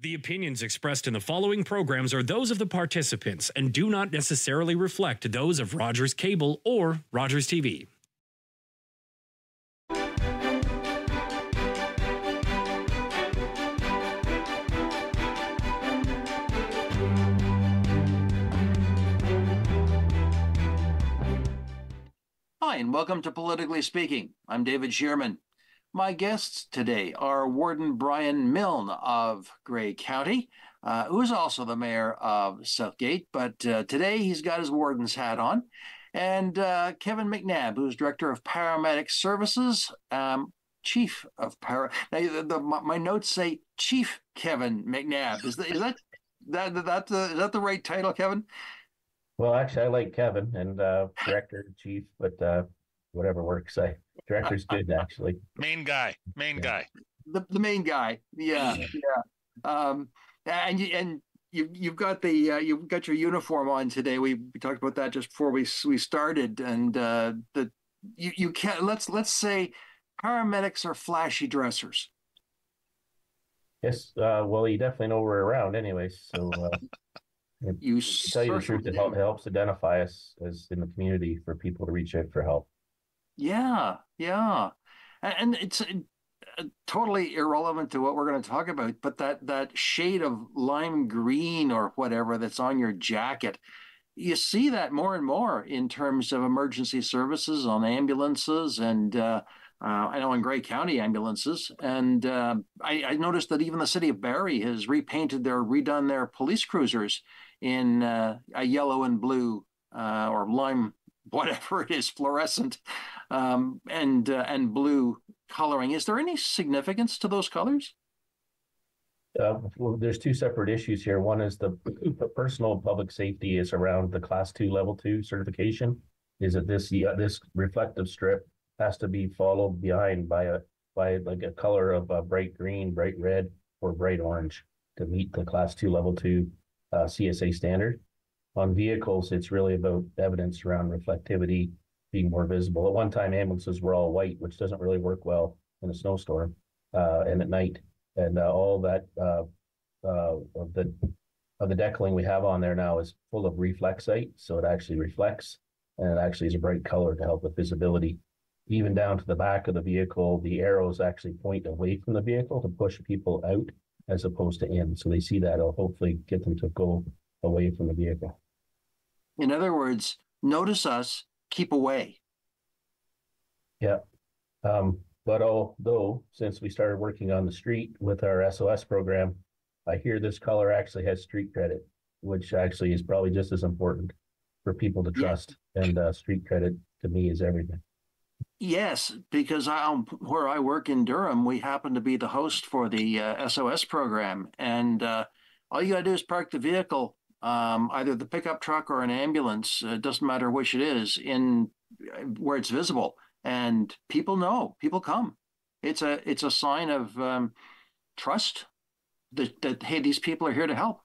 The opinions expressed in the following programs are those of the participants and do not necessarily reflect those of Rogers Cable or Rogers TV. Hi, and welcome to Politically Speaking. I'm David Shearman. My guests today are Warden Brian Milne of Grey County, who is also the mayor of Southgate, but today he's got his warden's hat on, and Kevin McNabb, who's Director of Paramedic Services, Chief of my notes say Chief Kevin McNabb. Is that the right title, Kevin? Well, actually, I like Kevin and director, chief, but whatever works. Director's good, actually. Main guy. The main guy. Yeah. And you've got your uniform on today. We talked about that just before we started, and you can't. Let's say paramedics are flashy dressers. Yes. Well, you definitely know we're around, anyways. So. You to tell you the truth, it helps identify us as in the community for people to reach out for help. Yeah. And it's totally irrelevant to what we're going to talk about, but that shade of lime green or whatever that's on your jacket, you see that more and more in terms of emergency services on ambulances and I know in Grey County ambulances. And I noticed that even the city of Barrie has redone their police cruisers in a yellow and blue or lime, whatever it is, fluorescent and blue coloring. Is there any significance to those colors? Well, there's two separate issues here. One is the personal public safety is around the Class 2, Level 2 certification. Is that this reflective strip has to be followed behind by like a color of bright green, bright red, or bright orange to meet the Class 2, Level 2 CSA standard. On vehicles, it's really about evidence around reflectivity being more visible. At one time, ambulances were all white, which doesn't really work well in a snowstorm and at night. And all that of the decaling we have on there now is full of reflexite, so it actually reflects, and it actually is a bright color to help with visibility. Even down to the back of the vehicle, the arrows actually point away from the vehicle to push people out as opposed to in. So they see that, it'll hopefully get them to go away from the vehicle. In other words, notice us, keep away. Yeah. But although, since we started working on the street with our SOS program, I hear this color actually has street credit, which actually is probably just as important for people to trust. And street credit to me is everything. Yes, because where I work in Durham, we happen to be the host for the SOS program. And all you got to do is park the vehicle, either the pickup truck or an ambulance, it doesn't matter which it is, in where it's visible. And people know, people come. It's a sign of trust that, hey, these people are here to help.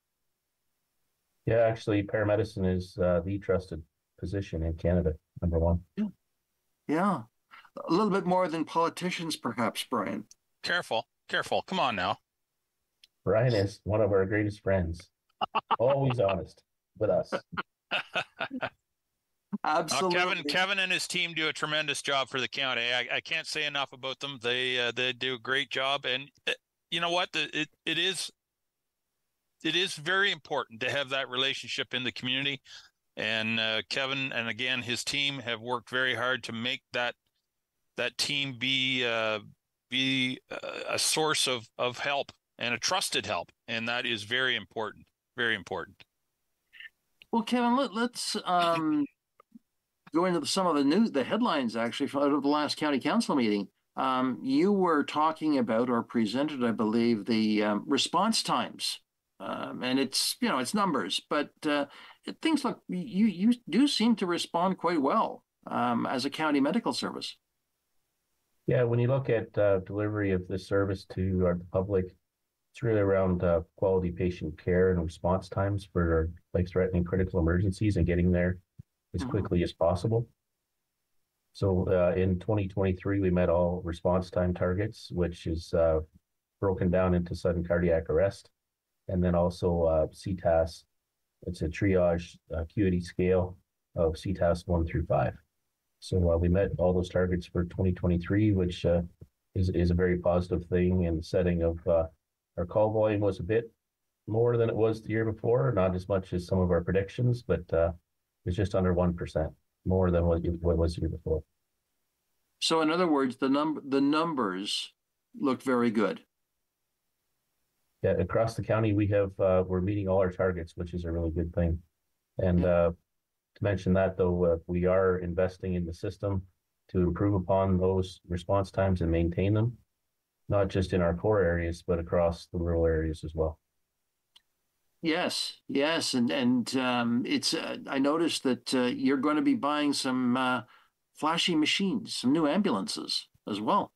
Yeah, actually, paramedicine is the trusted position in Canada, number one. Yeah. A little bit more than politicians, perhaps, Brian. Careful. Come on now. Brian is one of our greatest friends. Always honest with us. Absolutely. Kevin and his team do a tremendous job for the county. I can't say enough about them. They do a great job, and you know what? It is very important to have that relationship in the community. And Kevin and again his team have worked very hard to make that team be a source of help and a trusted help, and that is very important. Very important. Well, Kevin, let's go into some of the headlines actually out of the last county council meeting. You were talking about or presented, I believe, the response times, and it's numbers, but things look you do seem to respond quite well as a county medical service. Yeah, when you look at delivery of this service to our public, it's really around quality patient care and response times for life-threatening critical emergencies and getting there as quickly as possible. So in 2023, we met all response time targets, which is broken down into sudden cardiac arrest, and then also CTAS. It's a triage acuity scale of CTAS 1 through 5. So we met all those targets for 2023, which is a very positive thing in the setting of our call volume was a bit more than it was the year before, not as much as some of our predictions, but it's just under 1% more than what was the year before. So in other words, the numbers look very good. Yeah, across the county, we're meeting all our targets, which is a really good thing. And to mention that, though, we are investing in the system to improve upon those response times and maintain them, not just in our core areas, but across the rural areas as well. Yes, and it's. I noticed that you're going to be buying some flashy machines, some new ambulances as well.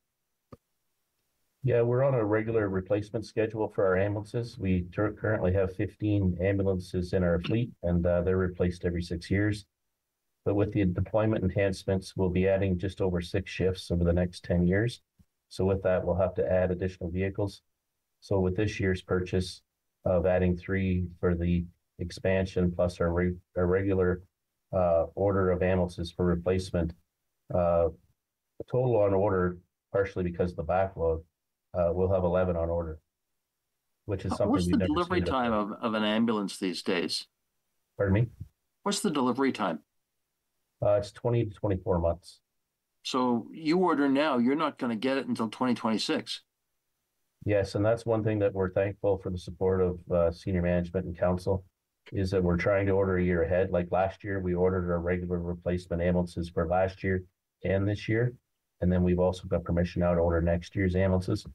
Yeah, we're on a regular replacement schedule for our ambulances. We currently have 15 ambulances in our fleet, and they're replaced every 6 years. But with the deployment enhancements, we'll be adding just over 6 shifts over the next 10 years. So with that, we'll have to add additional vehicles. So with this year's purchase of adding 3 for the expansion, plus our regular order of ambulances for replacement, the total on order, partially because of the backlog, we'll have 11 on order, which is something What's we've the never delivery seen time before. of an ambulance these days? Pardon me? What's the delivery time? It's 20 to 24 months. So you order now, you're not going to get it until 2026. Yes, and that's one thing that we're thankful for the support of senior management and council, is that we're trying to order a year ahead. Like last year, we ordered our regular replacement ambulances for last year and this year. And then we've also got permission now to order next year's ambulances.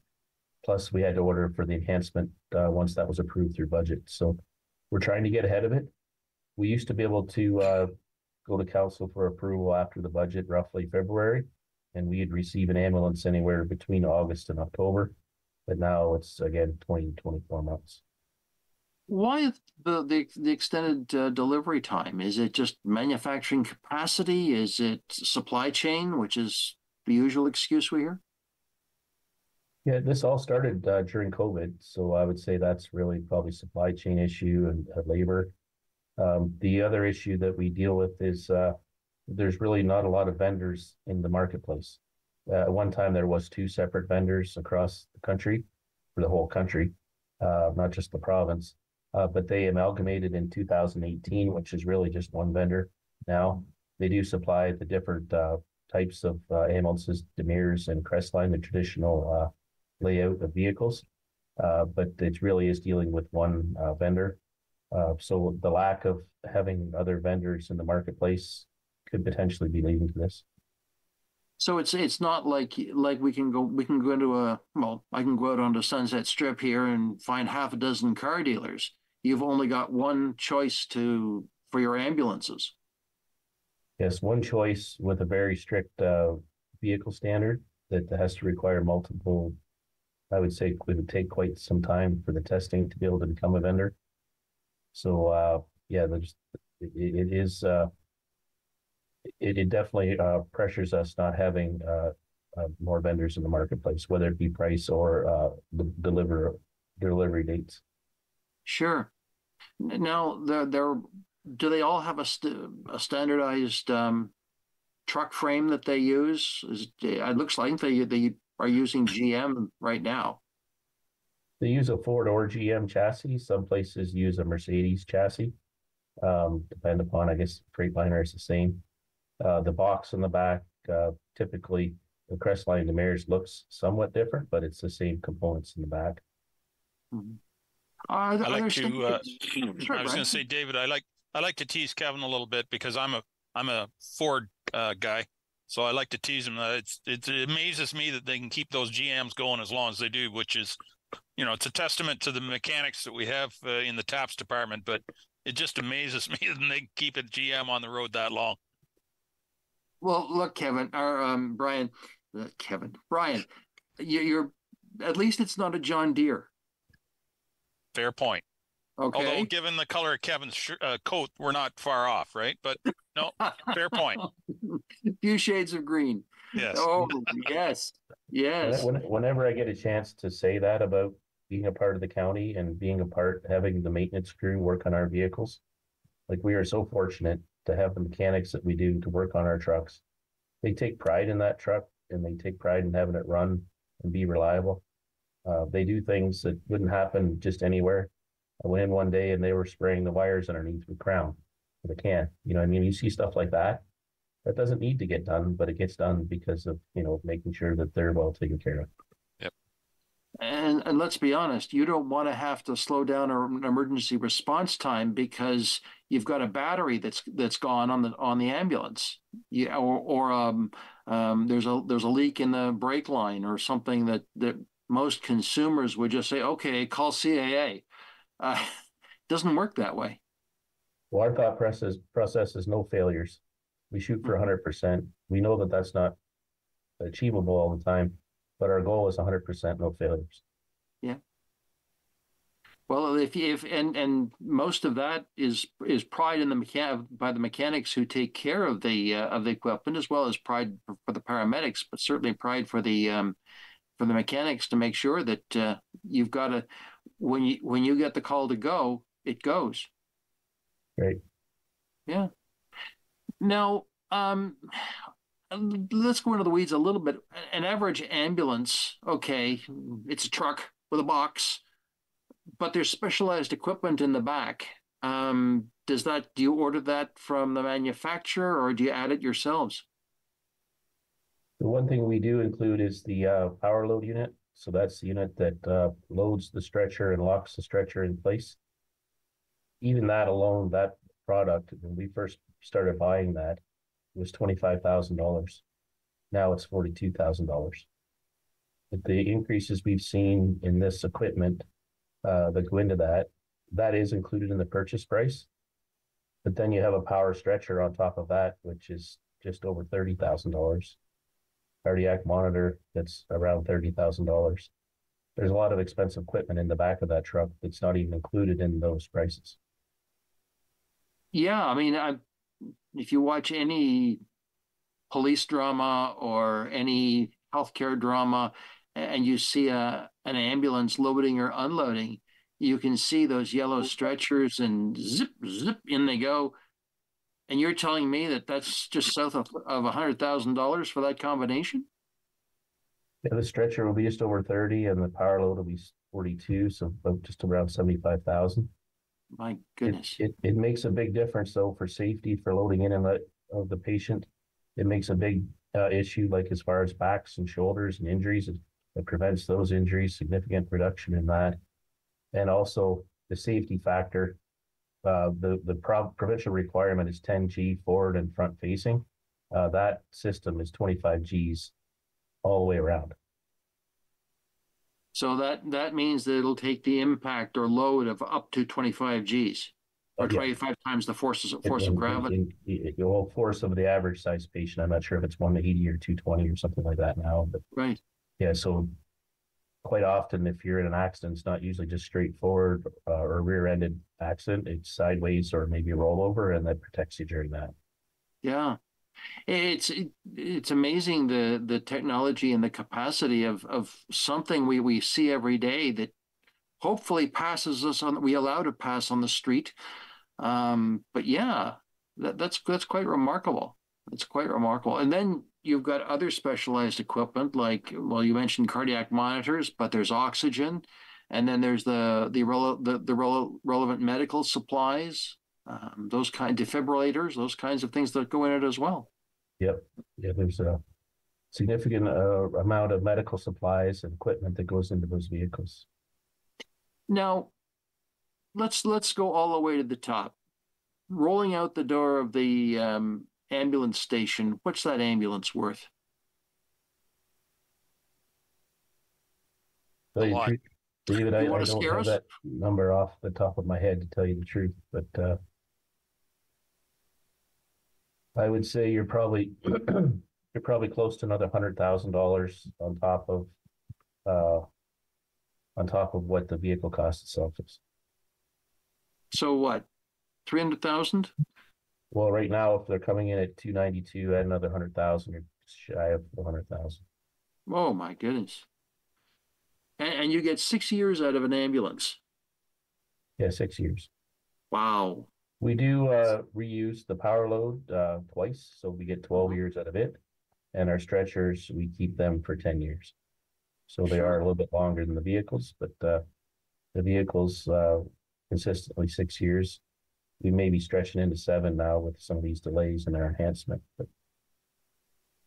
Plus, we had to order for the enhancement once that was approved through budget. So we're trying to get ahead of it. We used to be able to go to council for approval after the budget, roughly February, and we'd receive an ambulance anywhere between August and October. But now it's, again, 20 to 24 months. Why the extended delivery time? Is it just manufacturing capacity? Is it supply chain, which is the usual excuse we hear? Yeah, this all started during COVID. So I would say that's really probably supply chain issue and labor. The other issue that we deal with is there's really not a lot of vendors in the marketplace. At one time, there was 2 separate vendors across the country, for the whole country, not just the province. But they amalgamated in 2018, which is really just one vendor now. They do supply the different types of ambulances, Demirs and Crestline, the traditional layout of vehicles. But it really is dealing with one vendor. So the lack of having other vendors in the marketplace could potentially be leading to this. So it's not like we can go into I can go out onto Sunset Strip here and find half a dozen car dealers. You've only got one choice for your ambulances. Yes, one choice with a very strict vehicle standard that has to require multiple. I would say it would take quite some time for the testing to be able to become a vendor. So yeah, it definitely pressures us not having more vendors in the marketplace, whether it be price or delivery dates. Sure. Now, do they all have a standardized truck frame that they use? It looks like they are using GM right now. They use a Ford or GM chassis. Some places use a Mercedes chassis. Depend upon, I guess, Freightliner is the same. The box in the back, typically the Crestline Demirs looks somewhat different, but it's the same components in the back. Mm-hmm. I was going to say, David, I like to tease Kevin a little bit because I'm a Ford guy, so I like to tease him. It amazes me that they can keep those GMs going as long as they do, which is, it's a testament to the mechanics that we have in the TAPS department. But it just amazes me that they keep a GM on the road that long. Well, look, Brian, you're at least it's not a John Deere. Fair point. Okay. Although, given the color of Kevin's coat, we're not far off, right? But no, fair point. A few shades of green. Yes. Oh, yes. Whenever I get a chance to say that about being a part of the county and being a part, having the maintenance crew work on our vehicles. Like, we are so fortunate to have the mechanics that we do to work on our trucks. They take pride in that truck, and they take pride in having it run and be reliable. They do things that wouldn't happen just anywhere. I went in one day and they were spraying the wires underneath with Crown with a can. You know what I mean? You see stuff like that. That doesn't need to get done, but it gets done because of, you know, making sure that they're well taken care of. Yep. And let's be honest, you don't want to have to slow down an emergency response time because you've got a battery that's gone on the ambulance. Yeah, there's a leak in the brake line or something that most consumers would just say, okay, call CAA. Doesn't work that way. Well, our thought process is no failures. We shoot for 100%. We know that that's not achievable all the time, but our goal is 100% no failures. Yeah. Well, and most of that is pride in by the mechanics who take care of the equipment, as well as pride for the paramedics, but certainly pride for the mechanics to make sure that you've got to, when you get the call to go, it goes. Right. Yeah. Now, let's go into the weeds a little bit. An average ambulance, okay, it's a truck with a box, but there's specialized equipment in the back. Do you order that from the manufacturer, or do you add it yourselves? The one thing we do include is the power load unit. So that's the unit that loads the stretcher and locks the stretcher in place. Even that alone, that product, when we first started buying that, was $25,000. Now it's $42,000. But the increases we've seen in this equipment that go into that is included in the purchase price. But then you have a power stretcher on top of that, which is just over $30,000. Cardiac monitor, that's around $30,000. There's a lot of expensive equipment in the back of that truck that's not even included in those prices. Yeah, I mean, if you watch any police drama or any healthcare drama, and you see an ambulance loading or unloading, you can see those yellow stretchers and zip, zip, in they go. And you're telling me that that's just south of $100,000 for that combination? Yeah, the stretcher will be just over 30 and the power load will be 42, so just around 75,000. My goodness. It makes a big difference, though, for safety, for loading in and out of the patient. It makes a big issue, like as far as backs and shoulders and injuries. It prevents those injuries, significant reduction in that. And also the safety factor. The provincial requirement is 10 G forward and front facing. That system is 25 Gs all the way around. So that means that it'll take the impact or load of up to 25 Gs, or 25 times the force of gravity. The force of the average size patient. I'm not sure if it's 180 or 220 or something like that now. But right. Yeah, so quite often, if you're in an accident, it's not usually just straightforward or rear-ended accident. It's sideways or maybe a rollover, and that protects you during that. Yeah. It's amazing the technology and the capacity of something we see every day that hopefully passes us on, we allow to pass on the street. But yeah, that's quite remarkable. It's quite remarkable. And then you've got other specialized equipment like, well, you mentioned cardiac monitors, but there's oxygen, and then there's the relevant medical supplies. Those defibrillators, those kinds of things that go in it as well. Yep. Yeah, there's a significant amount of medical supplies and equipment that goes into those vehicles. Now, let's go all the way to the top. Rolling out the door of the ambulance station, what's that ambulance worth? David, I don't have that number off the top of my head, to tell you the truth, but I would say you're probably close to another $100,000 on top of what the vehicle cost itself is. So what, 300,000? Well, right now, if they're coming in at 292, add another 100,000, you're shy of 400,000. Oh my goodness. And you get 6 years out of an ambulance. Yeah, 6 years. Wow. We do reuse the power load twice, so we get 12 years out of it. And our stretchers, we keep them for 10 years. So they are a little bit longer than the vehicles, but the vehicles consistently 6 years. We may be stretching into 7 now with some of these delays in our enhancement. But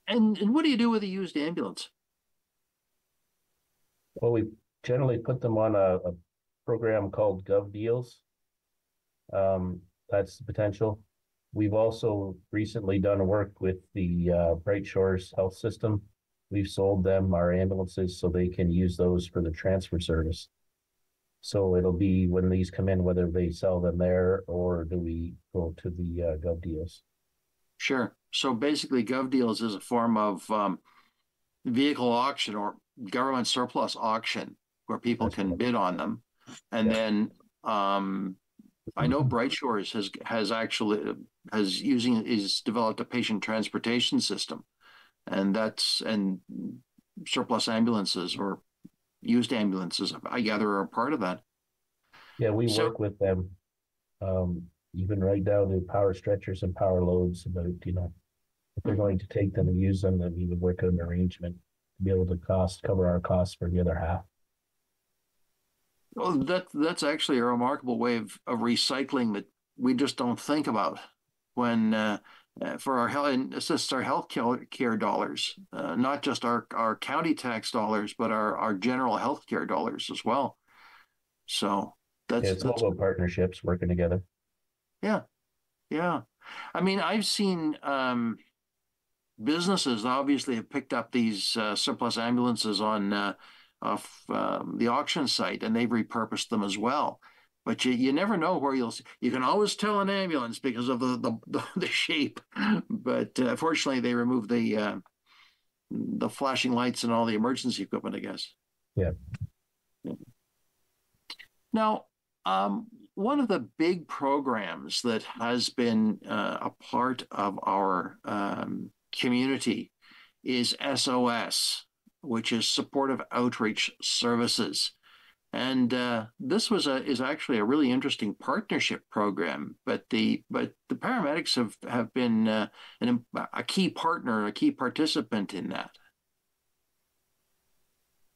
And what do you do with a used ambulance? well, we generally put them on a program called Gov Deals. That's the potential. We've also recently done work with the Bright Shores Health System. We've sold them our ambulances so they can use those for the transfer service. So it'll be when these come in, whether they sell them there or do we go to the Gov Deals. Sure. So basically, Gov Deals is a form of vehicle auction or government surplus auction where people can bid on them. And then I know Bright Shores has developed a patient transportation system, and surplus ambulances or used ambulances, I gather, are a part of that. Yeah, we work with them, even right down to power stretchers and power loads about, if they're going to take them and use them, then we would work out an arrangement to be able to cover our costs for the other half. Well, that's actually a remarkable way of recycling that we just don't think about when for our health, and it's just our health care dollars, not just our county tax dollars, but our general health care dollars as well. So it's all about partnerships working together. Yeah. I mean, I've seen businesses obviously have picked up these surplus ambulances on off the auction site, and they've repurposed them as well. But you never know where you can always tell an ambulance because of the shape. But fortunately, they removed the flashing lights and all the emergency equipment, I guess. Yeah. Now, one of the big programs that has been a part of our community is SOS, which is Supportive Outreach Services. And this is actually a really interesting partnership program. But the paramedics have been a key partner, a key participant in that.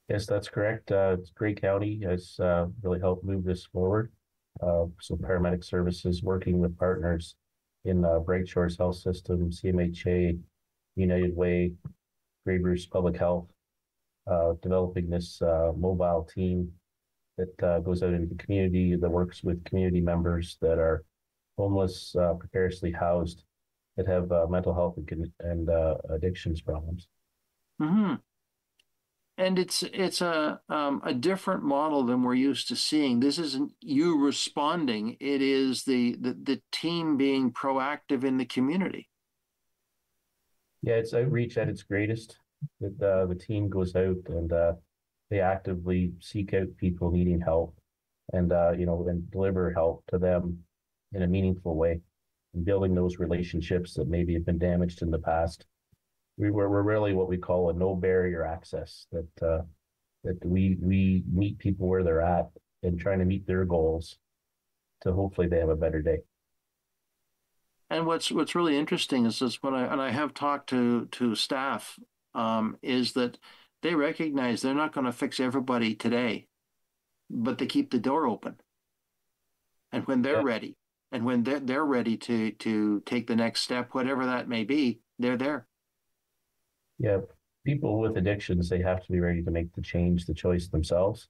Yes, that's correct. Grey County has really helped move this forward. So paramedic services working with partners in Bright Shores Health System, CMHA, United Way, Grey Bruce Public Health, developing this mobile team that goes out into the community, that works with community members that are homeless, precariously housed, that have mental health and addictions problems. Mm-hmm. And it's a different model than we're used to seeing. This isn't you responding; it is the team being proactive in the community. Yeah, it's outreach at its greatest. That the team goes out and they actively seek out people needing help, and and deliver help to them in a meaningful way, and building those relationships that maybe have been damaged in the past. We're really what we call a no barrier access, that we meet people where they're at and trying to meet their goals to hopefully they have a better day. And what's really interesting is when I have talked to staff, is that they recognize they're not going to fix everybody today, but they keep the door open. And when they're ready, and when they're ready to take the next step, whatever that may be, they're there. Yeah, people with addictions, they have to be ready to make the change, the choice themselves.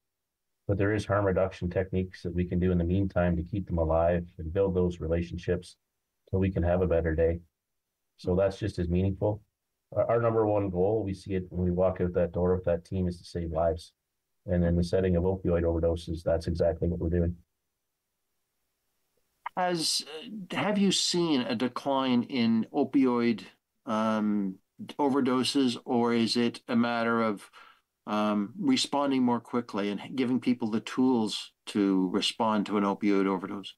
But there is harm reduction techniques that we can do in the meantime to keep them alive and build those relationships so we can have a better day. So that's just as meaningful. Our number one goal, we see it when we walk out that door with that team, is to save lives. And in the setting of opioid overdoses, that's exactly what we're doing. Have you seen a decline in opioid overdoses, or is it a matter of responding more quickly and giving people the tools to respond to an opioid overdose?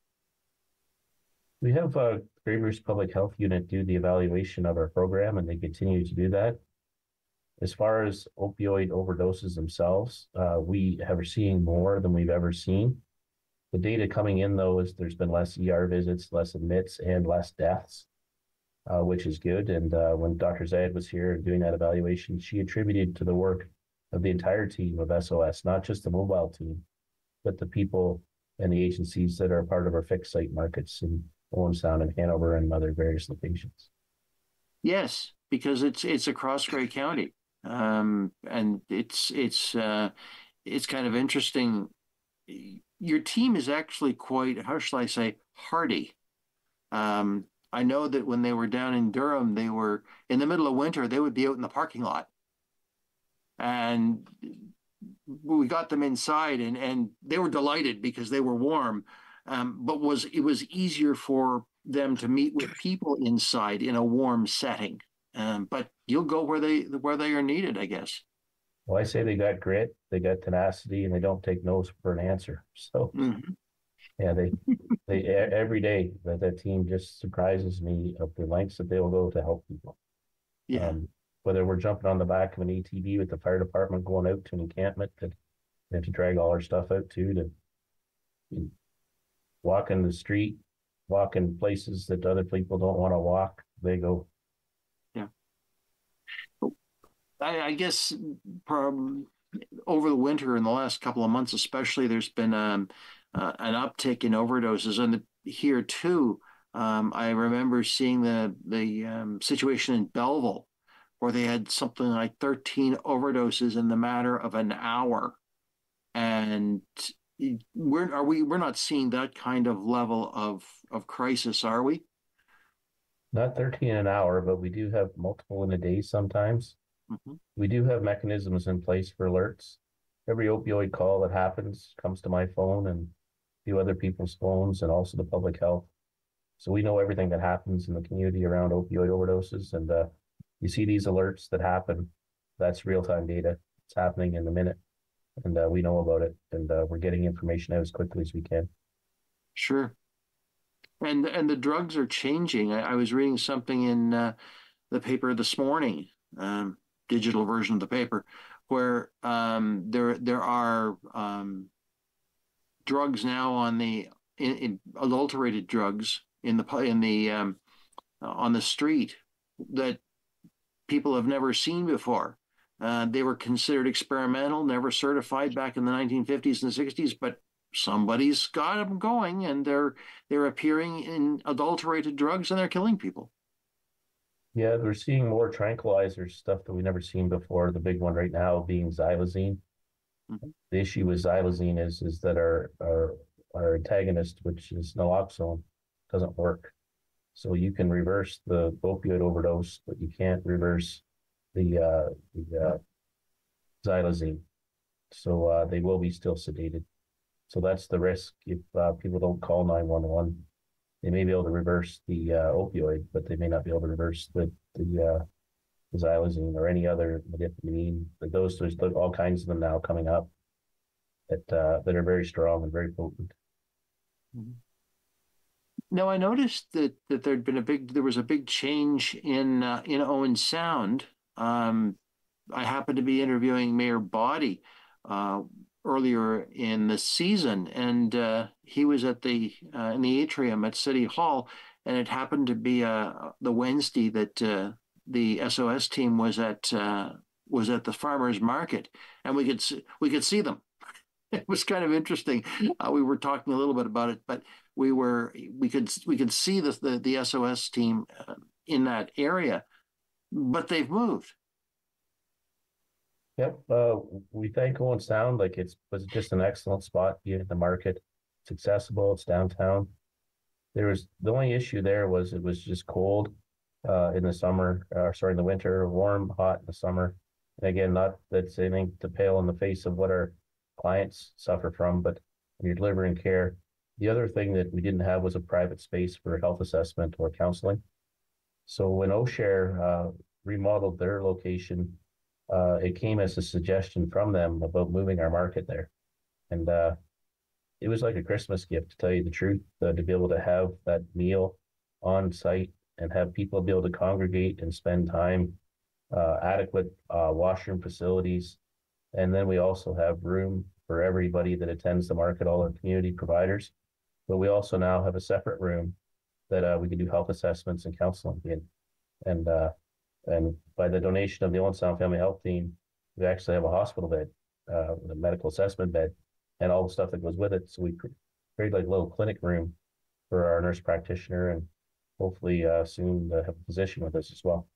We have a Grey Bruce Public Health Unit do the evaluation of our program, and they continue to do that. As far as opioid overdoses themselves, we are seeing more than we've ever seen. The data coming in, though, is there's been less ER visits, less admits, and less deaths, which is good. And when Dr. Zayed was here doing that evaluation, she attributed to the work of the entire team of SOS, not just the mobile team, but the people and the agencies that are part of our fixed site markets in Owen Sound and Hanover and other various locations. Yes, because it's across Grey County, and it's kind of interesting. Your team is actually quite, how shall I say, hardy. I know that when they were down in Durham, they were in the middle of winter, they would be out in the parking lot. And we got them inside and they were delighted because they were warm. But it was easier for them to meet with people inside in a warm setting. But you'll go where they are needed, I guess. Well, I say they got grit, they got tenacity, and they don't take no for an answer. So, yeah, they every day that team just surprises me of the lengths that they will go to help people. Yeah. Whether we're jumping on the back of an ATV with the fire department going out to an encampment that they have to drag all our stuff out to walk in the street, walk in places that other people don't want to walk, they go. Yeah. I guess over the winter in the last couple of months, especially, there's been an uptick in overdoses, and here too. I remember seeing the situation in Belleville, where they had something like 13 overdoses in the matter of an hour, and we're not seeing that kind of level of crisis, are we? Not 13 an hour, but we do have multiple in a day sometimes. We do have mechanisms in place for alerts. Every opioid call that happens comes to my phone and a few other people's phones, and also the public health. So we know everything that happens in the community around opioid overdoses. And you see these alerts that happen, that's real-time data. It's happening in the minute. And we know about it. And we're getting information out as quickly as we can. Sure. And the drugs are changing. I was reading something in the paper this morning, digital version of the paper, where there are drugs now in adulterated drugs on the street that people have never seen before. They were considered experimental, never certified back in the 1950s and 60s, but somebody's got them going, and they're appearing in adulterated drugs, and they're killing people. Yeah, we're seeing more tranquilizers, stuff that we've never seen before. The big one right now being xylazine. The issue with xylazine is that our antagonist, which is naloxone, doesn't work. So you can reverse the opioid overdose, but you can't reverse the xylazine. So they will be still sedated. So that's the risk if people don't call 911. They may be able to reverse the opioid, but they may not be able to reverse the xylazine or any other methamphetamine. There's all kinds of them now coming up that are very strong and very potent. Now, I noticed that there was a big change in Owen Sound. I happened to be interviewing Mayor Boddy earlier in the season, and he was at in the atrium at City Hall, and it happened to be the Wednesday that the SOS team was at the farmers market, and we could see them. It was kind of interesting. We were talking a little bit about it, but we could see the SOS team in that area, but they've moved. Yep. We thank Owen Sound. Like it was just an excellent spot being at the market. It's accessible. It's downtown. The only issue there was it was just cold in the summer, in the winter, warm, hot in the summer. And again, not that's anything to pale in the face of what our clients suffer from, but when you're delivering care. The other thing that we didn't have was a private space for health assessment or counseling. So when O'Share remodeled their location, it came as a suggestion from them about moving our market there. And it was like a Christmas gift, to tell you the truth, to be able to have that meal on site and have people be able to congregate and spend time adequate washroom facilities. And then we also have room for everybody that attends the market, all our community providers. But we also now have a separate room that we can do health assessments and counseling in. And by the donation of the Owen Sound Family Health Team, we actually have a hospital bed, a medical assessment bed, and all the stuff that goes with it. So we create like a little clinic room for our nurse practitioner, and hopefully soon have a physician with us as well.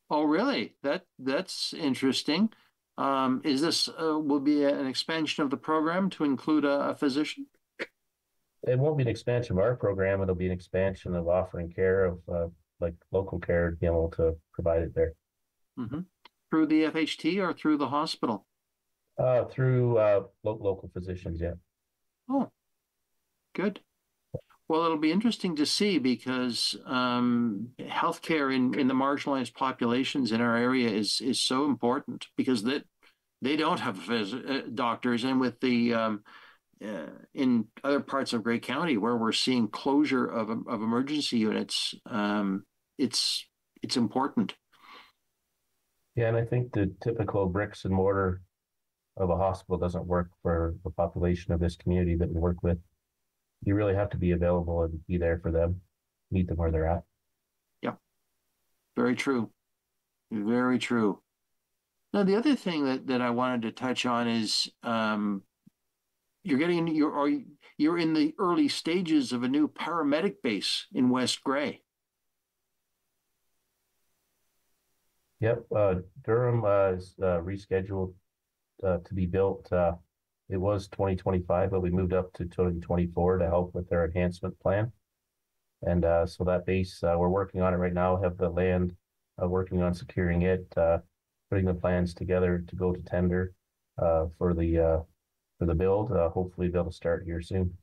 Oh, really? That's interesting. Is this will be an expansion of the program to include a physician? It won't be an expansion of our program. It'll be an expansion of offering care of like local care, being able to provide it there. Mm-hmm. Through the FHT or through the hospital? Through local physicians, yeah. Oh, good. Well, it'll be interesting to see because healthcare in the marginalized populations in our area is so important because they don't have doctors, and with the in other parts of Grey County where we're seeing closure of emergency units, it's important. Yeah, and I think the typical bricks and mortar of a hospital doesn't work for the population of this community that we work with. You really have to be available and be there for them, meet them where they're at. Yeah, very true. Very true. Now, the other thing that I wanted to touch on is you're in the early stages of a new paramedic base in West Grey. Yep, Durham is rescheduled to be built. It was 2025, but we moved up to 2024 to help with their enhancement plan. And so that base, we're working on it right now, have the land, working on securing it, putting the plans together to go to tender for the build. Hopefully they'll start here soon.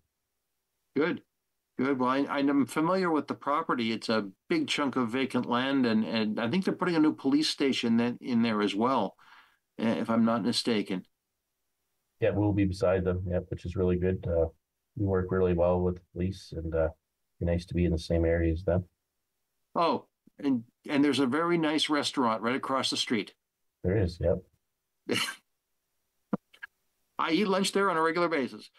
Good. Well, I'm familiar with the property. It's a big chunk of vacant land, and I think they're putting a new police station in there as well, if I'm not mistaken. Yeah, we'll be beside them, yeah, which is really good. We work really well with the police, and it's nice to be in the same area as them. Oh, and there's a very nice restaurant right across the street. There is, yep. I eat lunch there on a regular basis.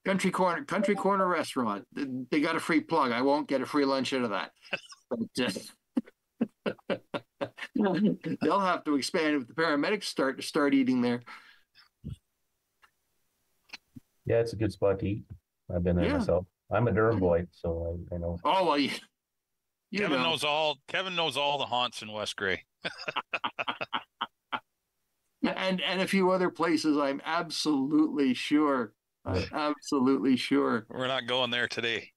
Country Corner Restaurant. They got a free plug. I won't get a free lunch out of that. But, they'll have to expand if the paramedics start eating there. Yeah, it's a good spot to eat. I've been there myself. I'm a Durham boy, so I know. Oh well, Kevin knows all the haunts in West Grey. and a few other places. I'm absolutely sure. Absolutely sure. We're not going there today.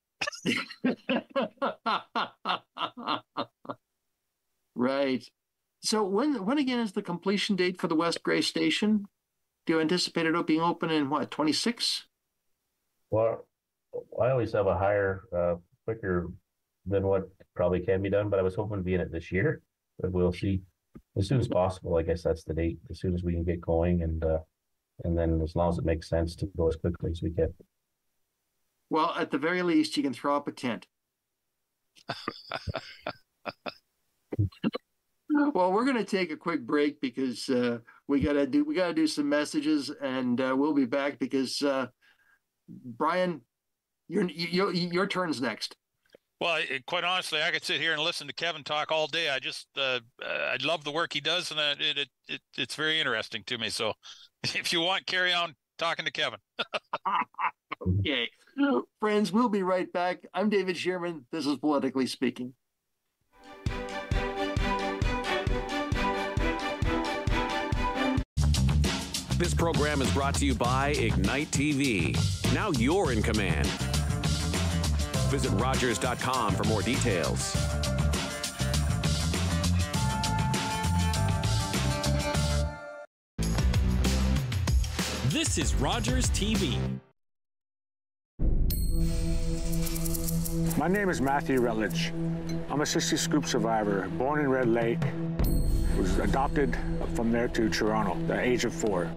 Right. So when again is the completion date for the West Grey station? Do you anticipate it being open in what, 26? Well, I always have a higher, quicker than what probably can be done, but I was hoping to be in it this year. But we'll see. As soon as possible, I guess that's the date. As soon as we can get going, and then as long as it makes sense to go as quickly as we can. Well, at the very least, you can throw up a tent. Well, we're going to take a quick break because we gotta do some messages, and we'll be back because Brian, your turn's next. Well, quite honestly, I could sit here and listen to Kevin talk all day. I love the work he does, and it's very interesting to me. So, if you want, carry on talking to Kevin. Okay, friends, we'll be right back. I'm David Shearman. This is Politically Speaking. This program is brought to you by Ignite TV. Now you're in command. Visit Rogers.com for more details. This is Rogers TV. My name is Matthew Rutledge. I'm a 60 scoop survivor, born in Red Lake. Was adopted from there to Toronto at the age of 4.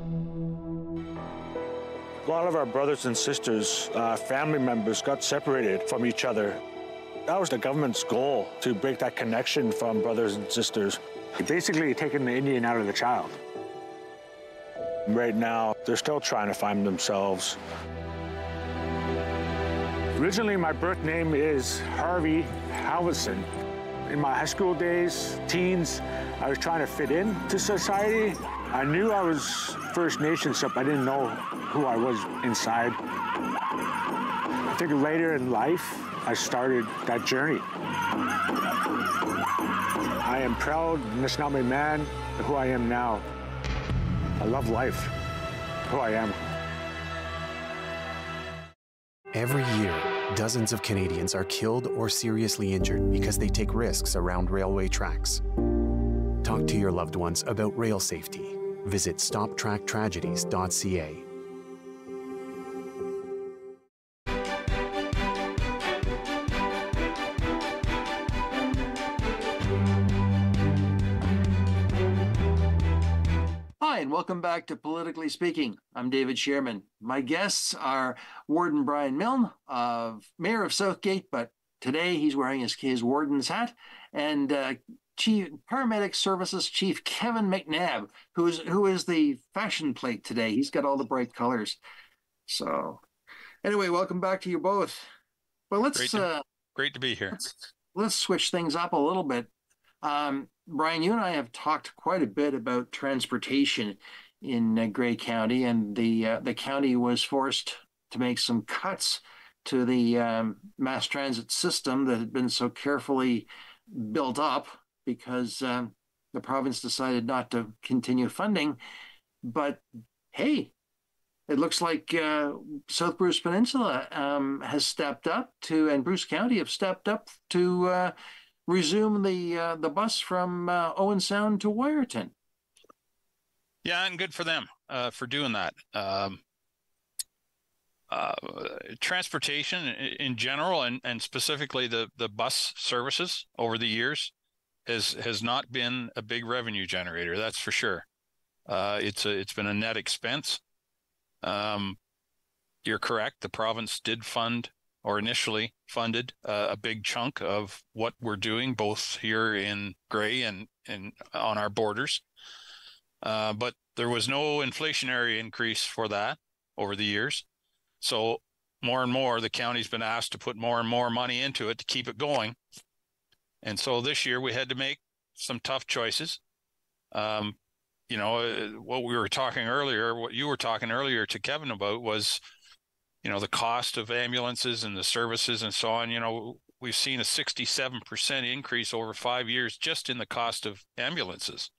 A lot of our brothers and sisters, family members got separated from each other. That was the government's goal, to break that connection from brothers and sisters. Basically taking the Indian out of the child. Right now, they're still trying to find themselves. Originally, my birth name is Harvey Halverson. In my high school days, teens, I was trying to fit into society. I knew I was First Nations, but I didn't know who I was inside. I think later in life, I started that journey. I am proud, Anishinaabe man, of who I am now. I love life, who I am. Every year, dozens of Canadians are killed or seriously injured because they take risks around railway tracks. Talk to your loved ones about rail safety. Visit stoptracktragedies.ca. Hi, and welcome back to Politically Speaking. I'm David Sherman. My guests are Warden Brian Milne, Mayor of Southgate, but today he's wearing his warden's hat, and Chief Paramedic Services Chief Kevin McNabb, who is the fashion plate today. He's got all the bright colors. So, anyway, welcome back to you both. Well, great to be here. Let's switch things up a little bit. Brian, you and I have talked quite a bit about transportation in Grey County, and the county was forced to make some cuts to the mass transit system that had been so carefully built up because the province decided not to continue funding. But hey, it looks like South Bruce Peninsula has stepped up to, and Bruce County have stepped up to resume the bus from Owen Sound to Wiarton. Yeah, and good for them for doing that. Transportation in general, and specifically the bus services over the years has not been a big revenue generator. That's for sure. It's been a net expense. You're correct. The province did fund, or initially funded, a big chunk of what we're doing, both here in Grey and on our borders. But there was no inflationary increase for that over the years. So more and more, the county's been asked to put more and more money into it to keep it going. And so this year we had to make some tough choices. What we were talking earlier, what you were talking earlier to Kevin about was, the cost of ambulances and the services and so on. We've seen a 67% increase over 5 years just in the cost of ambulances.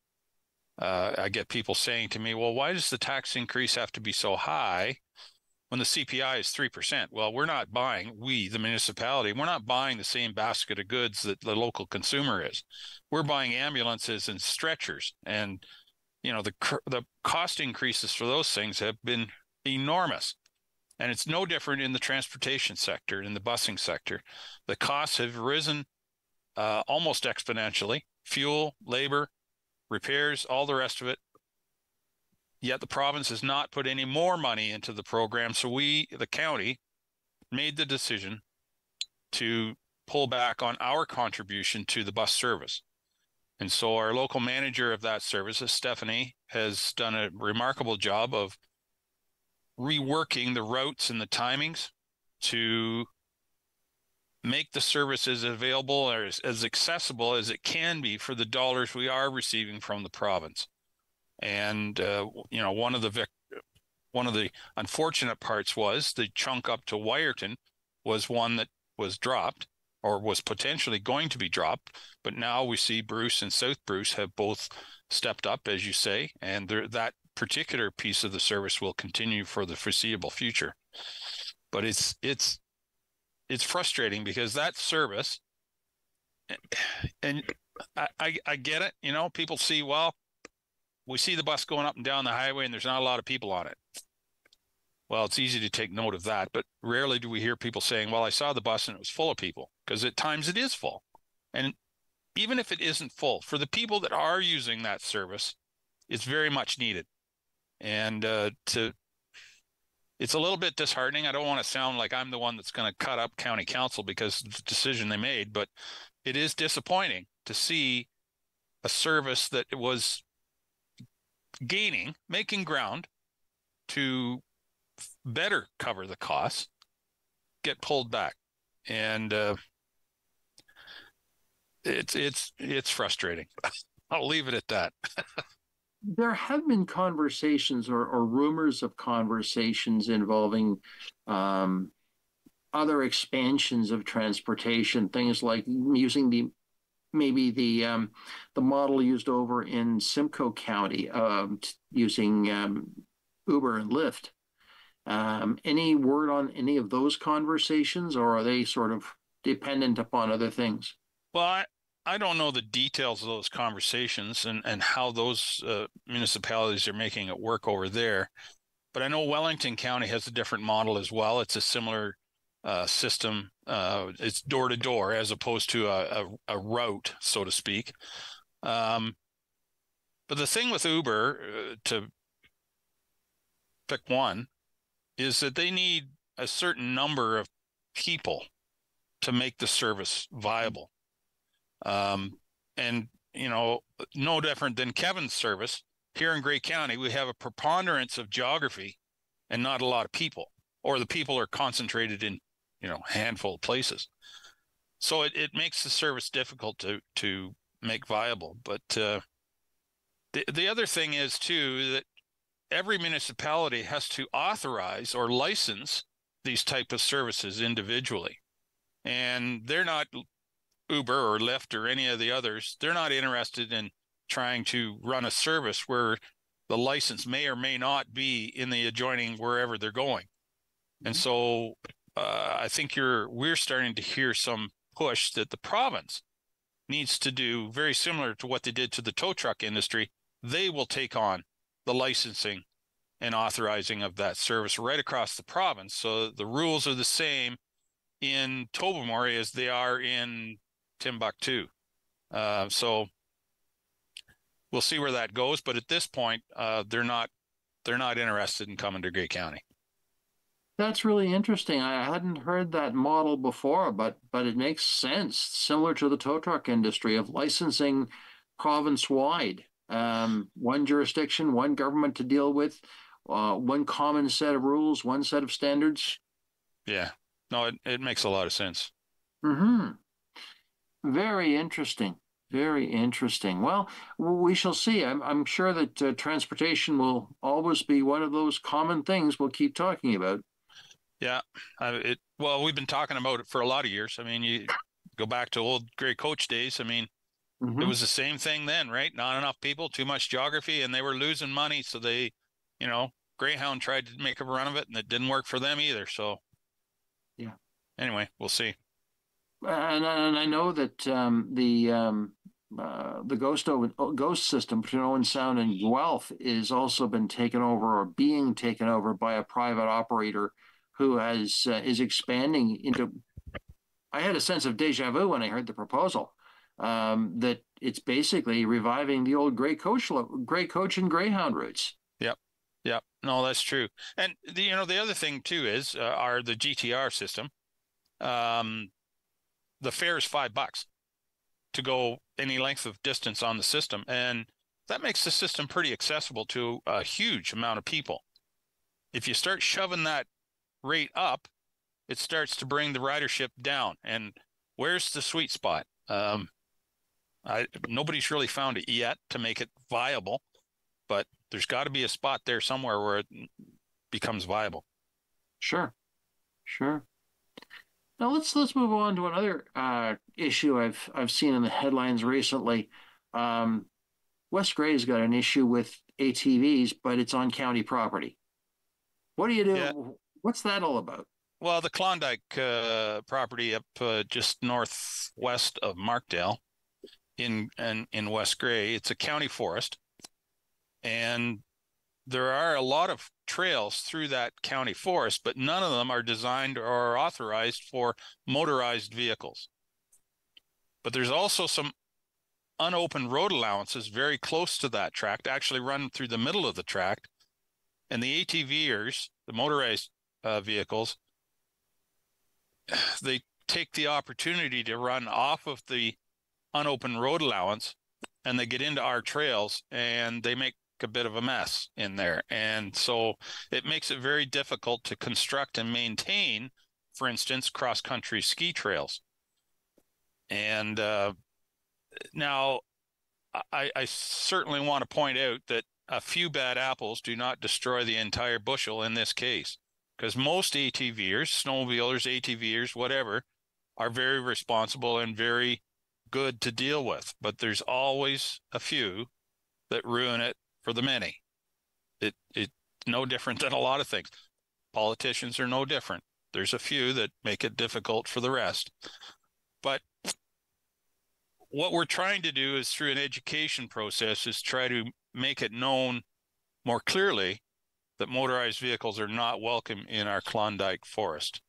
I get people saying to me, well, why does the tax increase have to be so high when the CPI is 3%? Well, the municipality, we're not buying the same basket of goods that the local consumer is. We're buying ambulances and stretchers. And, the cost increases for those things have been enormous. And it's no different in the transportation sector, in the busing sector. The costs have risen almost exponentially. Fuel, labor, repairs, all the rest of it. Yet the province has not put any more money into the program. So we, the county, made the decision to pull back on our contribution to the bus service. And so our local manager of that service, Stephanie, has done a remarkable job of reworking the routes and the timings to make the services available or as accessible as it can be for the dollars we are receiving from the province. And one of the unfortunate parts was the chunk up to Wiarton was one that was dropped, or was potentially going to be dropped, but now we see Bruce and South Bruce have both stepped up, as you say, and that particular piece of the service will continue for the foreseeable future. But it's frustrating because that service, and I get it, people see, well, we see the bus going up and down the highway and there's not a lot of people on it. Well, it's easy to take note of that, but rarely do we hear people saying, well, I saw the bus and it was full of people, because at times it is full. And even if it isn't full, for the people that are using that service, it's very much needed. And it's a little bit disheartening. I don't want to sound like I'm the one that's going to cut up county council because of the decision they made, but it is disappointing to see a service that was making ground to better cover the costs, get pulled back. And it's frustrating. I'll leave it at that. There have been conversations or rumors of conversations involving other expansions of transportation, things like using the model used over in Simcoe County, using Uber and Lyft. Any word on any of those conversations, or are they sort of dependent upon other things? Well, I don't know the details of those conversations and how those municipalities are making it work over there. But I know Wellington County has a different model as well. It's a similar system. It's door to door as opposed to a route, so to speak. But the thing with Uber, to pick one, is that they need a certain number of people to make the service viable. And, you know, no different than Kevin's service. Here in Grey County, we have a preponderance of geography and not a lot of people, or the people are concentrated in, you know, a handful of places. So it makes the service difficult to make viable. But the other thing is, too, that every municipality has to authorize or license these type of services individually. And they're not Uber or Lyft or any of the others. They're not interested in trying to run a service where the license may or may not be in the adjoining wherever they're going. And so I think we're starting to hear some push that the province needs to do very similar to what they did to the tow truck industry. They will take on the licensing and authorizing of that service right across the province. So the rules are the same in Tobermory as they are in Timbuktu. So we'll see where that goes. But at this point, they're not interested in coming to Grey County. That's really interesting. I hadn't heard that model before, but it makes sense, similar to the tow truck industry, of licensing province-wide. One jurisdiction, one government to deal with, one common set of rules, one set of standards. Yeah. No, it makes a lot of sense. Mm-hmm. Very interesting. Very interesting. Well, we shall see. I'm sure that transportation will always be one of those common things we'll keep talking about. Yeah. Well, we've been talking about it for a lot of years. I mean, you go back to old Grey Coach days. I mean, Mm-hmm. It was the same thing then, right? Not enough people, too much geography, and they were losing money. So they, you know, Greyhound tried to make a run of it, and it didn't work for them either. So, yeah. Anyway, we'll see. And I know that the Ghost system between Owen Sound and Guelph is also been taken over or being taken over by a private operator who is expanding into. I had a sense of deja vu when I heard the proposal. That it's basically reviving the old Grey Coach and Greyhound routes. Yep. No, that's true. And the other thing too is the GTR system. The fare is $5 to go any length of distance on the system, and that makes the system pretty accessible to a huge amount of people. If you start shoving that rate up, it starts to bring the ridership down. And where's the sweet spot? Nobody's really found it yet to make it viable, but there's got to be a spot there somewhere where it becomes viable. Sure. Now let's move on to another issue I've seen in the headlines recently. West Grey's got an issue with ATVs, but it's on county property. What do you do? Yeah. What's that all about? Well, the Klondike property up just northwest of Markdale in West Grey, it's a county forest, and there are a lot of trails through that county forest, but none of them are designed or authorized for motorized vehicles. But there's also some unopened road allowances very close to that tract, actually run through the middle of the tract, And the ATVers, the motorized vehicles, they take the opportunity to run off of the unopened road allowance, and they get into our trails and they make a bit of a mess in there. And so it makes it very difficult to construct and maintain, for instance, cross-country ski trails. And now I certainly want to point out that a few bad apples do not destroy the entire bushel in this case, because most ATVers, snowmobilers, ATVers, whatever, are very responsible and very good to deal with. But there's always a few that ruin it for the many. It's no different than a lot of things. Politicians are no different. There's a few that make it difficult for the rest. But what we're trying to do is, through an education process, is try to make it known more clearly that motorized vehicles are not welcome in our Klondike forest.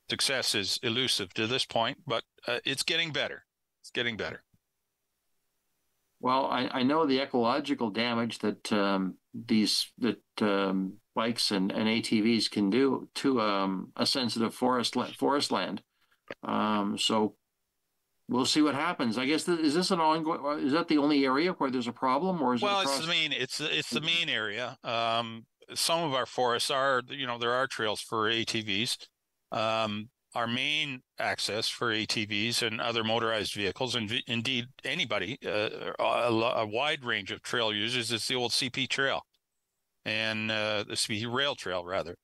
Success is elusive to this point, but it's getting better. It's getting better. Well, I know the ecological damage that bikes and ATVs can do to a sensitive forest land. So we'll see what happens. I guess is this an ongoing? Is that the only area where there's a problem, or is it across? It's the main area. Some of our forests are, there are trails for ATVs. Our main access for ATVs and other motorized vehicles, and indeed anybody, a wide range of trail users, is the old CP trail, and the CP rail trail rather.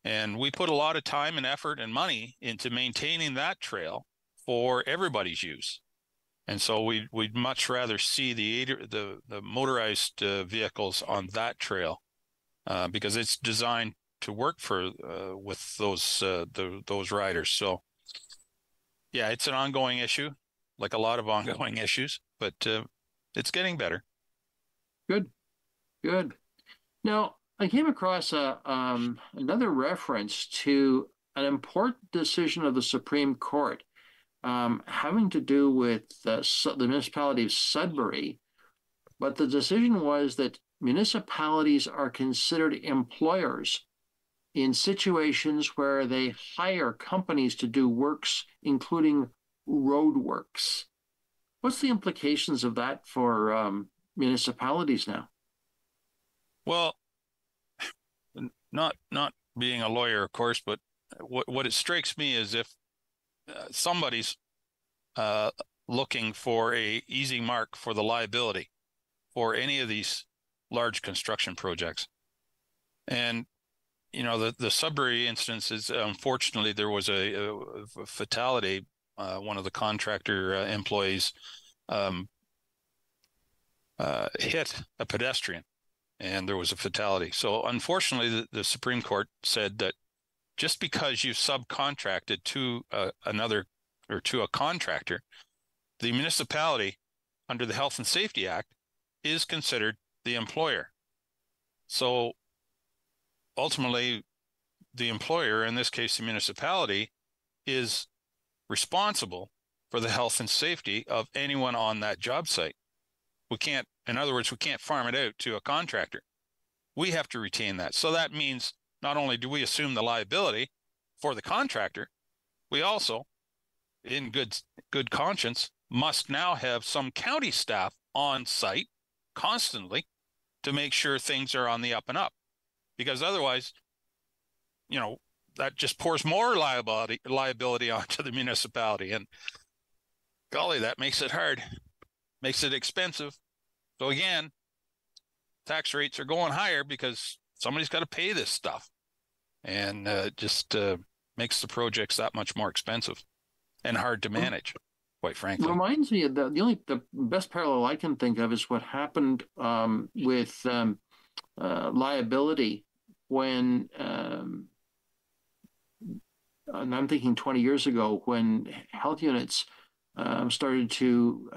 And we put a lot of time and effort and money into maintaining that trail for everybody's use. And so we'd much rather see the motorized vehicles on that trail because it's designed to work for with those riders. So yeah, it's an ongoing issue, like a lot of ongoing issues, but it's getting better. Good. Now, I came across another reference to an important decision of the Supreme Court having to do with the municipality of Sudbury, but the decision was that municipalities are considered employers in situations where they hire companies to do works, including road works. What's the implications of that for municipalities now? Well, not being a lawyer, of course, but what it strikes me is if somebody's looking for a easy mark for the liability for any of these large construction projects. And the Sudbury instance is, unfortunately, there was a fatality. One of the contractor employees hit a pedestrian, and there was a fatality. So unfortunately, the Supreme Court said that just because you subcontracted to another or to a contractor, the municipality under the Health and Safety Act is considered the employer. So ultimately, the employer, in this case the municipality, is responsible for the health and safety of anyone on that job site. In other words, we can't farm it out to a contractor. We have to retain that. So that means not only do we assume the liability for the contractor, we also, in good conscience, must now have some county staff on site constantly to make sure things are on the up and up. Because otherwise, that just pours more liability onto the municipality. And golly, that makes it hard, makes it expensive. So again, tax rates are going higher because somebody's got to pay this stuff. And just makes the projects that much more expensive and hard to manage, quite frankly. Reminds me of the best parallel I can think of is what happened with liability when, and I'm thinking 20 years ago, when health units started to,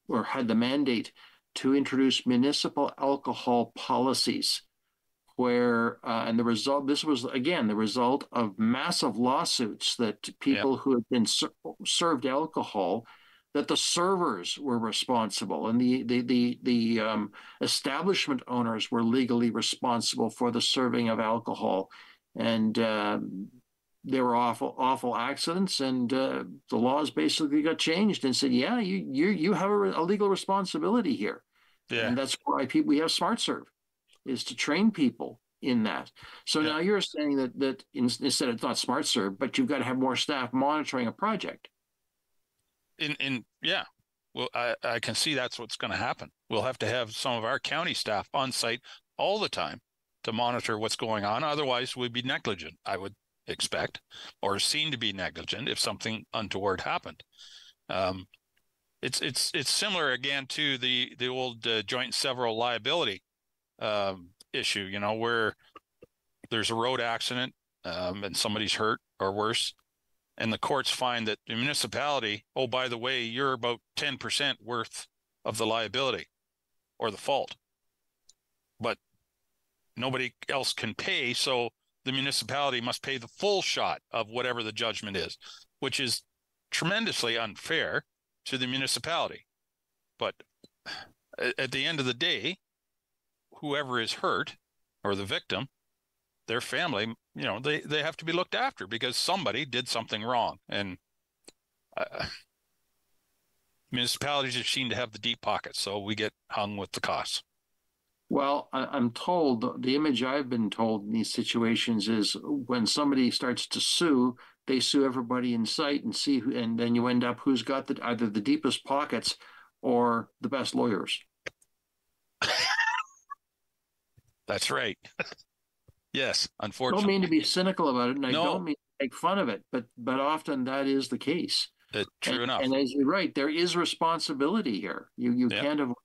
or had the mandate to introduce municipal alcohol policies, where, and this was, again, the result of massive lawsuits that people who had been served alcohol that the servers were responsible and the establishment owners were legally responsible for the serving of alcohol, and there were awful accidents, and the laws basically got changed and said, yeah, you have a legal responsibility here. Yeah. And that's why we have SmartServe, is to train people in that. So now you're saying that instead it's not SmartServe, but you've got to have more staff monitoring a project. Yeah. Well, I can see that's what's going to happen. We'll have to have some of our county staff on site all the time to monitor what's going on. Otherwise, we'd be negligent, I would expect, or seen to be negligent if something untoward happened. It's similar again to the old joint and several liability issue, you know, where there's a road accident and somebody's hurt or worse, and the courts find that the municipality, oh, by the way, you're about 10% worth of the liability or the fault, but nobody else can pay, so the municipality must pay the full shot of whatever the judgment is, which is tremendously unfair to the municipality. But at the end of the day, whoever is hurt or the victim, their family, you know, they have to be looked after because somebody did something wrong. And municipalities are seen to have the deep pockets, so we get hung with the costs. Well, I'm told, the image I've been told in these situations is when somebody starts to sue, they sue everybody in sight and see who, and then you end up who's got either the deepest pockets or the best lawyers. That's right. Yes, unfortunately. I don't mean to be cynical about it, and I don't mean to make fun of it, but often that is the case. True enough. And as you're right, there is responsibility here. You can't avoid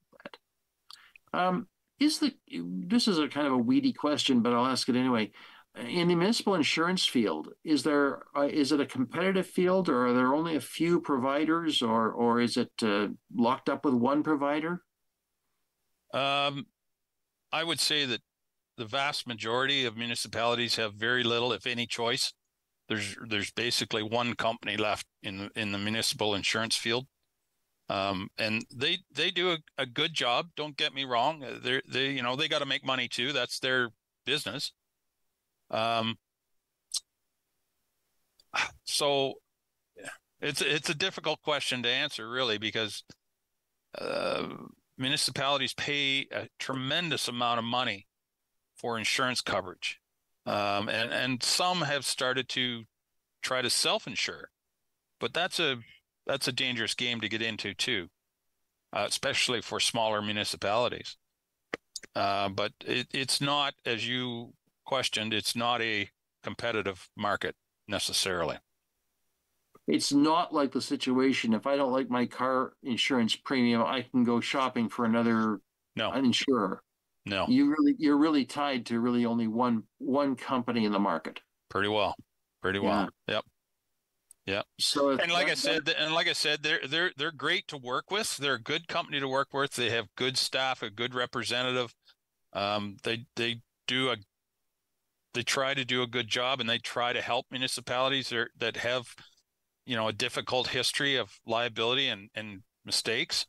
that. This is a kind of a weedy question, but I'll ask it anyway. In the municipal insurance field, is it a competitive field, or are there only a few providers, or is it locked up with one provider? I would say that the vast majority of municipalities have very little, if any, choice. There's basically one company left in the municipal insurance field. And they do a good job. Don't get me wrong. They got to make money too. That's their business. So it's a difficult question to answer, really, because municipalities pay a tremendous amount of money for insurance coverage. And some have started to try to self-insure, but that's a dangerous game to get into too, especially for smaller municipalities. But it's not, as you questioned, it's not a competitive market necessarily. It's not like the situation, if I don't like my car insurance premium, I can go shopping for another insurer. No. You're really tied to really only one company in the market. Pretty well. Yep. Yeah. So like I said, they're great to work with. They're a good company to work with. They have good staff, a good representative. They try to do a good job, and they try to help municipalities that have, a difficult history of liability and mistakes.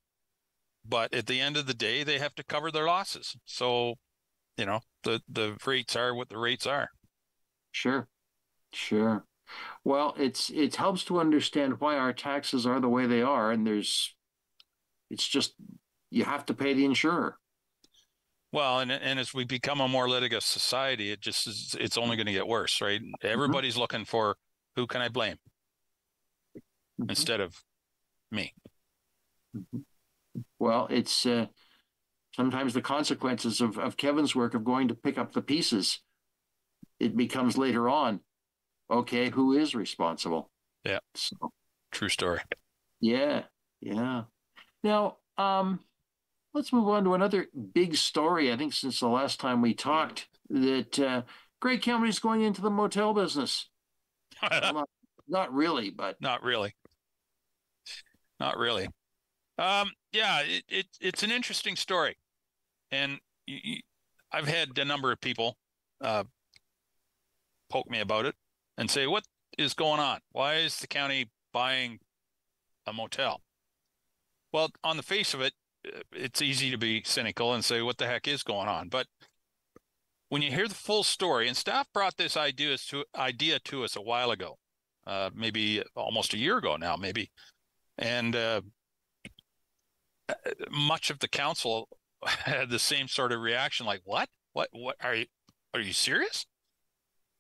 But at the end of the day, they have to cover their losses. So, the rates are what the rates are. Sure. Well, it helps to understand why our taxes are the way they are, and it's just you have to pay the insurer. Well, and as we become a more litigious society, it's only going to get worse, right? Everybody's looking for who can I blame instead of me. Well, it's sometimes the consequences of Kevin's work of going to pick up the pieces. It becomes later on, okay, who is responsible? Yeah. So, true story. Yeah. Now, let's move on to another big story, I think, since the last time we talked, that Greg County is going into the motel business. Well, not really, but... Not really. Yeah, it's an interesting story. And I've had a number of people poke me about it and say, what is going on? Why is the county buying a motel? Well, on the face of it, it's easy to be cynical and say, what the heck is going on? But when you hear the full story, and staff brought this idea to us a while ago, maybe almost a year ago now, maybe. And much of the council had the same sort of reaction, like, what are you serious?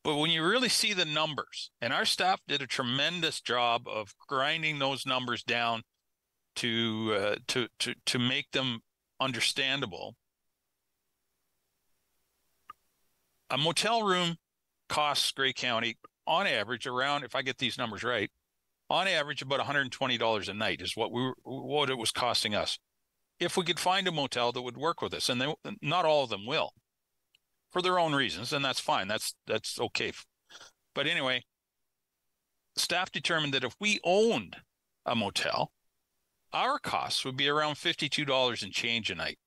But when you really see the numbers, and our staff did a tremendous job of grinding those numbers down to make them understandable. A motel room costs Grey County on average around, if I get these numbers right, on average about $120 a night is what it was costing us. If we could find a motel that would work with us, and not all of them will, for their own reasons, and that's fine. That's okay. But anyway, staff determined that if we owned a motel, our costs would be around $52 and change a night.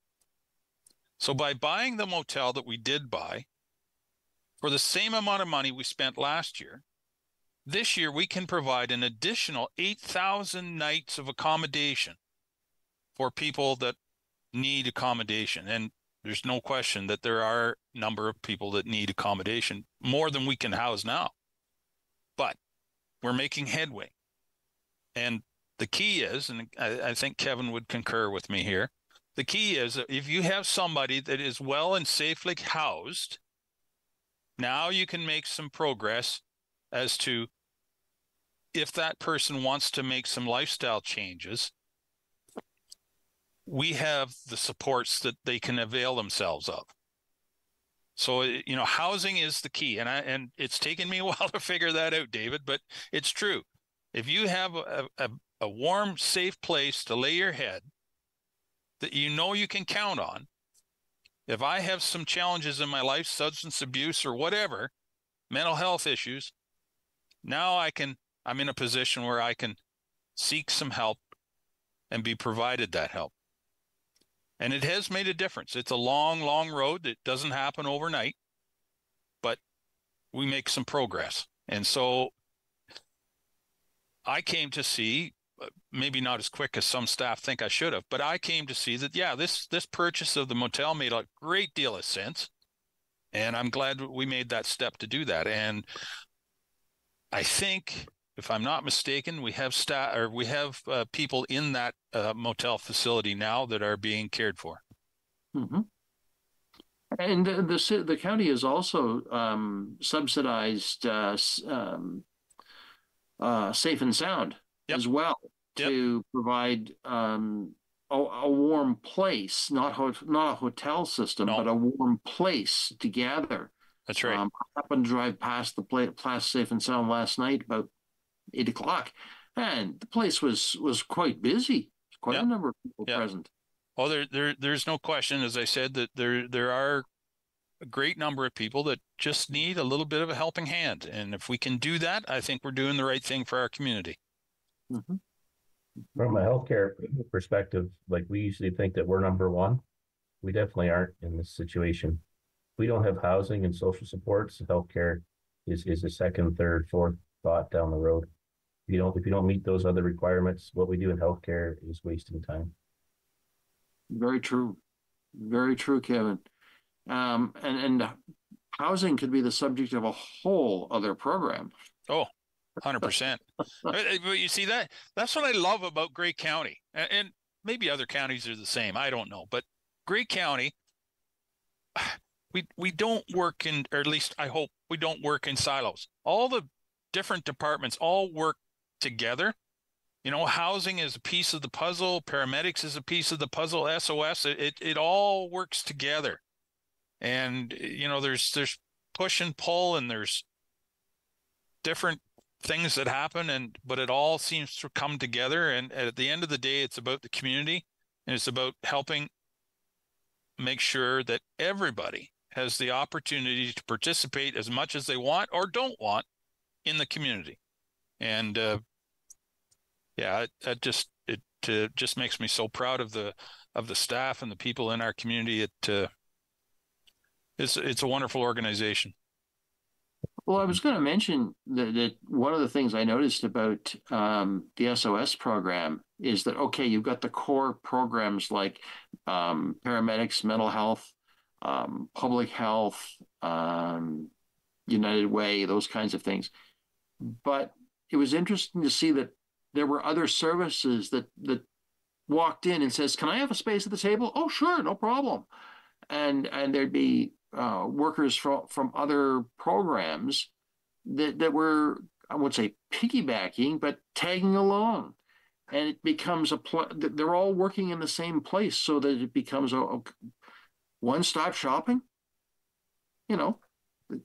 So by buying the motel that we did buy, for the same amount of money we spent last year, this year we can provide an additional 8,000 nights of accommodation for people that need accommodation. And there's no question that there are a number of people that need accommodation, more than we can house now. But we're making headway. And the key is, and I think Kevin would concur with me here, the key is that if you have somebody that is well and safely housed, now you can make some progress as to if that person wants to make some lifestyle changes. We have the supports that they can avail themselves of. So, housing is the key. And it's taken me a while to figure that out, David, but it's true. If you have a warm, safe place to lay your head that you can count on, if I have some challenges in my life, substance abuse or whatever, mental health issues, now I'm in a position where I can seek some help and be provided that help. And it has made a difference. It's a long, long road. It doesn't happen overnight, but we make some progress. And so I came to see, maybe not as quick as some staff think I should have, but I came to see that, this purchase of the motel made a great deal of sense. And I'm glad we made that step to do that. And I think, if I'm not mistaken, we have people in that motel facility now that are being cared for. Mm-hmm. And the county has also subsidized Safe and Sound as well to provide a warm place, not a hotel system, but a warm place to gather. That's right. I happened to drive past the Place Safe and Sound last night about 8 o'clock, and the place was quite busy. Quite a number of people present. Oh, there's no question, as I said, that there are a great number of people that just need a little bit of a helping hand. And if we can do that, I think we're doing the right thing for our community. Mm-hmm. From a healthcare perspective, like we usually think that we're number one. We definitely aren't in this situation. We don't have housing and social supports. Healthcare is a second, third, fourth thought down the road. If you don't meet those other requirements, what we do in healthcare is wasting time. Very true. Very true, Kevin. And housing could be the subject of a whole other program. Oh, 100%. But you see, that's what I love about Grey County. And maybe other counties are the same. I don't know. But Grey County, we don't work in, or at least I hope we don't work in silos. All the different departments all work together. Housing is a piece of the puzzle. Paramedics is a piece of the puzzle. SOS, it all works together. And, there's push and pull, and there's different things that happen, but it all seems to come together. And at the end of the day, it's about the community, and it's about helping make sure that everybody has the opportunity to participate as much as they want or don't want in the community. And it just makes me so proud of the staff and the people in our community. It's a wonderful organization. Well, I was going to mention that one of the things I noticed about the SOS program is that, okay, you've got the core programs like paramedics, mental health, public health, United Way, those kinds of things. But it was interesting to see that there were other services that walked in and says, "Can I have a space at the table?" "Oh, sure, no problem." And there'd be workers from other programs that were, I wouldn't say piggybacking, but tagging along. And it becomes they're all working in the same place, so that it becomes a one-stop shopping. You know, it's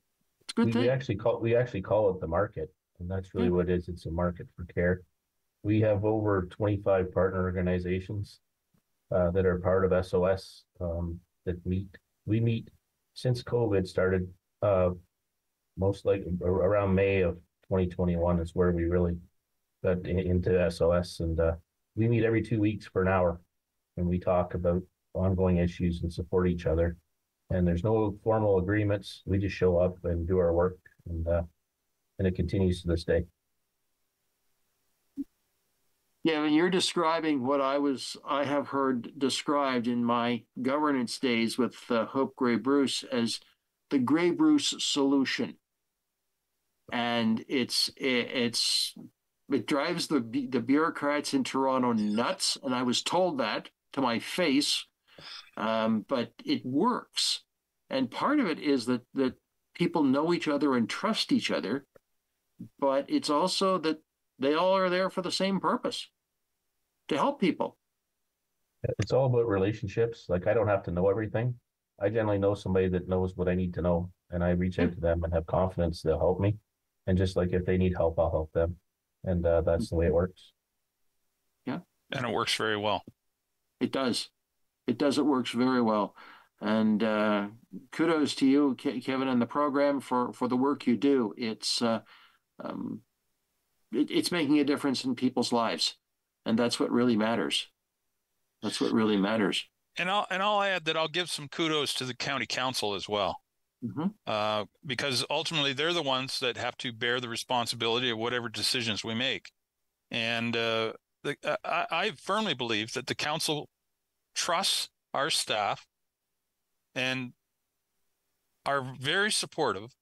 a good thing. We actually call it the market, and that's really what it is. It's a market for care. We have over 25 partner organizations that are part of SOS that meet. We meet since COVID started, most likely around May of 2021 is where we really got into SOS, and we meet every 2 weeks for an hour, and we talk about ongoing issues and support each other. And there's no formal agreements. We just show up and do our work, and it continues to this day. Yeah, and you're describing what I have heard described in my governance days with Hope Gray Bruce as the Gray Bruce solution. And it drives the bureaucrats in Toronto nuts, and I was told that to my face, but it works. And part of it is that people know each other and trust each other, but it's also that they all are there for the same purpose, to help people. It's all about relationships. Like, I don't have to know everything. I generally know somebody that knows what I need to know, and I reach out to them and have confidence they'll help me. And just like if they need help, I'll help them. And that's the way it works. Yeah. And it works very well. It does. It works very well. And kudos to you, Kevin, and the program for the work you do. It's making a difference in people's lives. And that's what really matters. That's what really matters. And I'll add that I'll give some kudos to the county council as well, because ultimately they're the ones that have to bear the responsibility of whatever decisions we make. And I firmly believe that the council trusts our staff and are very supportive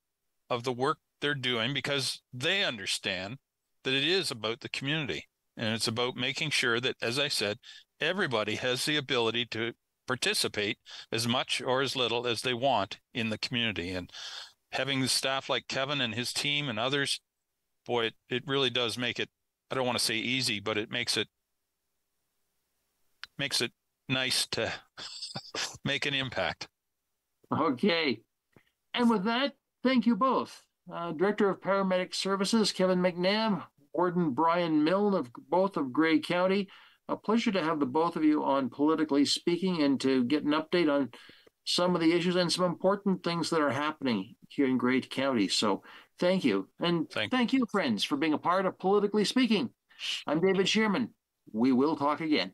of the work they're doing, because they understand that it is about the community. And it's about making sure that, as I said, everybody has the ability to participate as much or as little as they want in the community. And having the staff like Kevin and his team and others, boy, it really does make it, I don't want to say easy, but it makes it nice to make an impact. Okay. And with that, thank you both. Director of Paramedic Services, Kevin McNabb, Warden Brian Milne, both of Grey County. A pleasure to have the both of you on Politically Speaking and to get an update on some of the issues and some important things that are happening here in Grey County. So thank you. And thank you, friends, for being a part of Politically Speaking. I'm David Shearman. We will talk again.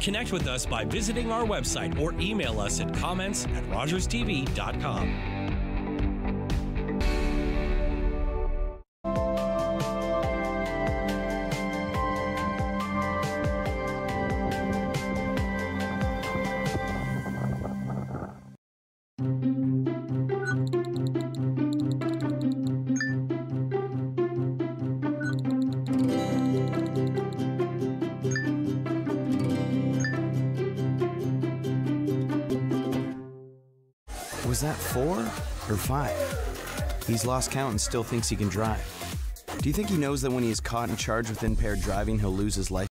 Connect with us by visiting our website or email us at comments@rogerstv.com. Was that 4 or 5? He's lost count and still thinks he can drive. Do you think he knows that when he is caught and charged with impaired driving, he'll lose his life